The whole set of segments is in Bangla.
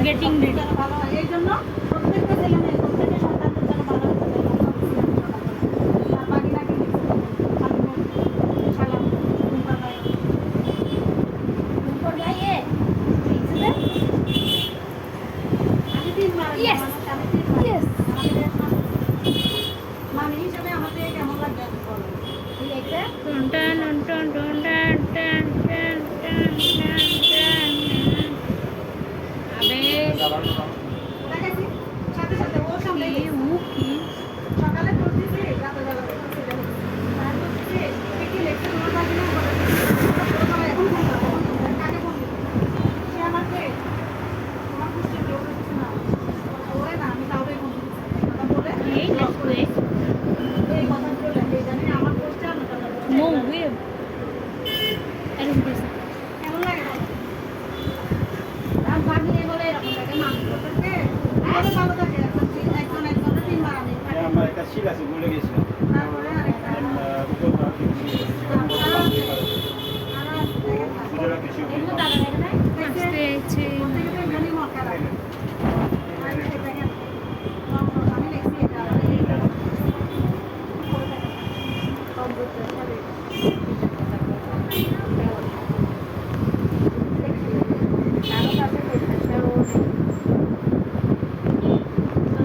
getting ready. এই জন্য প্রত্যেকটা ছেলে মেয়ে প্রত্যেকটা সন্তানদের জন্য ভালো আর বাকিটাকে সালাম মানে হিসাবে আমাদের কেমন লাগবে সাথে সাথে ও সামনে সকালে করতেছে রাতে বেলা করতেছে আর করতেছে কি লেকচার মনে থাকে না এখন কাকে ফোন সে আমাকে তোমার পুষ্টি কেউ কিছু না ওরে না আমি কাউকে ফোন কথা বলে এই কথাগুলো দেখে জানি আমার পোস্টে আমি কথা নো ওয়ে কেমন লাগে আর ভাবি বলে এরকম থাকে মানুষ করতে আরে ভালো থাকে একজন একজনের তিনবার আমি আমার একটা শিল আছে বলে গেছিলাম তারপরে আরেকটা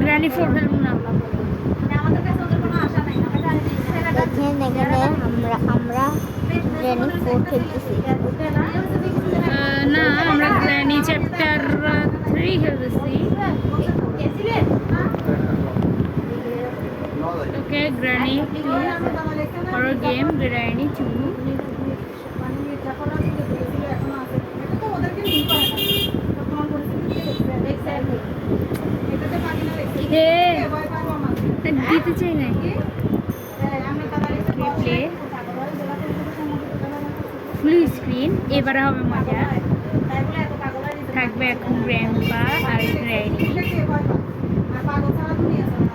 গ্র্যানি ফোর ফেলবো না আমাদের কাছে ওদের কোনো আশা নাই আমরা গ্র্যানি ফোর খেলতেছি না আমরা গ্র্যানি চ্যাপ্টার 3 খেলতেছি ওকে গ্র্যানি 2 হরর গেম গ্র্যানি 2 দিতে চাই না প্লে ফুল স্ক্রিন এবারে হবে মজা থাকবে এখন গ্র্যান্ডপা আর গ্র্যানি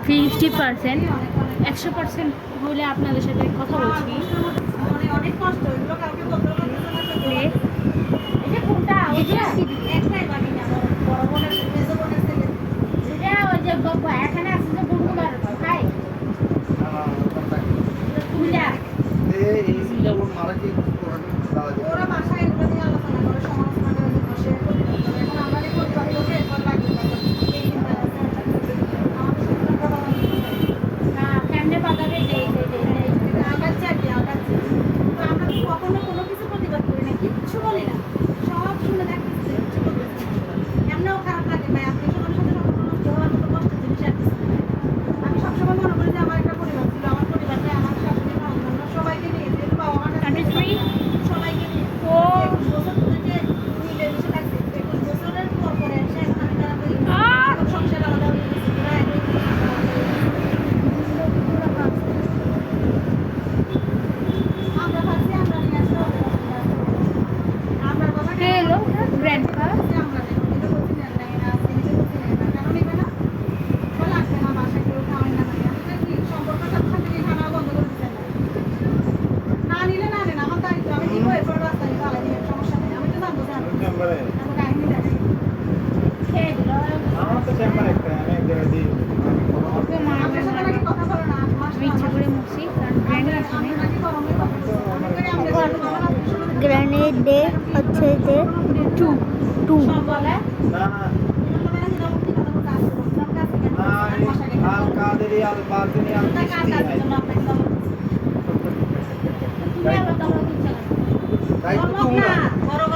50% 100% হলে আপনাদের সাথে কথা বলছি অনেক কষ্ট এগুলো কাউকে বলতে প্লে এটা কোনটা একটাই বাকি না বড় বোনের মেজো বোনের থেকে এটা ওই যে বাবা এখানে আছে যে বন্ধুবার ভাই পূজা এই যেমন মারাকি ওরা ভাষায় এগুলো নিয়ে আলোচনা করে সমালোচনা করে বসে এখন আমরা দেখো লোকে এরপর লাগবে এই চিন্তা না কেমনে পাতাবে আগাচ্ছে আর কি আগাচ্ছে আমরা কখনো কোনো কিছু প্রতিবাদ করি না কিচ্ছু বলি না সব শুনে দেখতেছি কিছু বলতেছি এমনিও খারাপ লাগে ভাই আপনি সবার সাথে কখনো নষ্ট হওয়ার মতো কষ্ট জিনিস আমি সবসময় মনে করি যে আমার একটা পরিবার ছিল আমার পরিবারটা আমার শাশুড়ি মা সবাইকে নিয়ে যেহেতু বাবা আমার সবাইকে নিয়ে 21 বছর ধরে যে মিলে মিশে থাকছে 21 বছরের পর পরে এসে এখন আমি তারা সংসার আলাদা হয়ে গেছে আমরা ভাবছি আমরা নিয়ে আসতে হবে আমরা বাবা হ্যালো গ্র্যান্ডপা আমরা এটা বলছি না না সিনিকে বলছি না কেন নিবে না বলে আসবে না বাসা কেউ খাওয়াই না আমি কি সম্পর্কটা সাথে খানা বন্ধ করে দিচ্ছেন না নিলে না নেন আমার দায়িত্ব আমি দিব এরপর রাস্তায় চালাই দিবেন সমস্যা নেই আমি তো জানবো জানো আমার কাহিনী দেখেন খেয়ে দিল আমার তো চেম্বার একটা আমি এক জায়গায় দিই ওকে মা আপনার সাথে নাকি কথা বলে না আমি ইচ্ছা করে মুছি কারণ গ্র্যানি আছে আমরা নাকি গরমে কথা বলি অনেক করে আমরা বলবো বাবা গ্র্যানির ডে হচ্ছে যে 2 সব বলে না আল কাদেরি আল বাতিনি আল দায়িত্ব তো উনার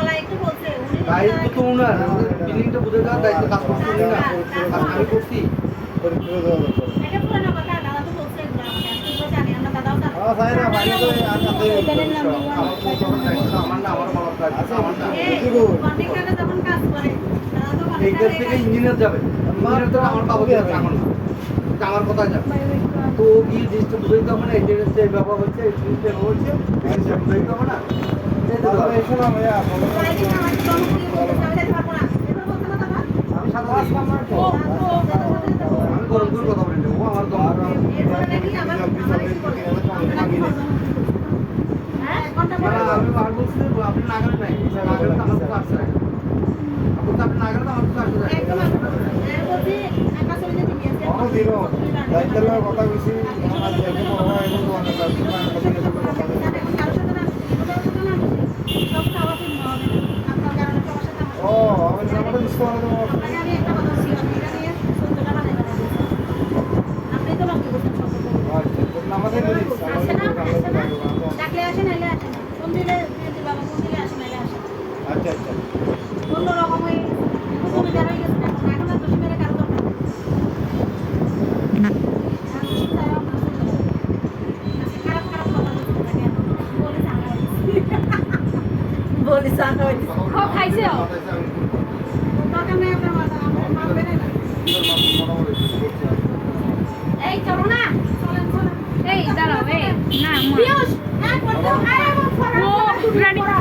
দায়িত্ব তো উনার বিল্ডিংটা বুঝে দেওয়ার দায়িত্ব কাজ করতে উনি না আমি করছি আমার না আমার বলার কাজ আমার না এই দেশ থেকে ইঞ্জিনিয়ার যাবে, ইঞ্জিনিয়ার তো আমার বাবা যাবে আমার না, এটা আমার কথাই যাবে। তো ও গিয়ে জিনিসটা বুঝাইতে হবে না, এই জিনিসটা এই ব্যাপার হচ্ছে, এই জিনিসটা এভাবে হচ্ছে, এই জিনিসটা বুঝাইতে হবে না। এই তো দাদা, এসো না ভাইয়া, বলো। আমি সাদা দিই। আমি গরম করে কথা বলি না, ও আমার গরম করে। না, আমি আর বলছি যে আপনি না গেলে নাই, না গেলে তো আমার কাছে আসছে না। আপনি না গেলে তো আমার কাছে আসছে না। কোনো দিনও দায়িত্বের লগে কথা কইছি, আমার যেহেতু বড় হয় এখন তো অনেক আছে, আমি কথা বলে কথা ও আমি নাম্বারটা দিচ্ছি তোমার আপনি তো লক্ষ্য করছেন আচ্ছা তোর নাম্বার থেকে দিচ্ছি আসে না ডাকলে আসে নাইলে আসে না কোন দিলে বাবা কোন দিলে আসে নাইলে আসে আচ্ছা আচ্ছা অন্যরকম হয়ে গেছে সুবিধা হয়ে গেছে এখন আর দোষী মেরে কারো দরকার নেই। খারাপ খারাপ কথা বলতে থাকে বলে জানা বলে জানা খাইছে দরকার নেই আপনার মাথা আমার মা বেড়ে না এই চলো না চলেন চলেন এই দাঁড়াও এই না পিয়ুষ হ্যাঁ বলতো আরে আমার ও, রানী। পড়া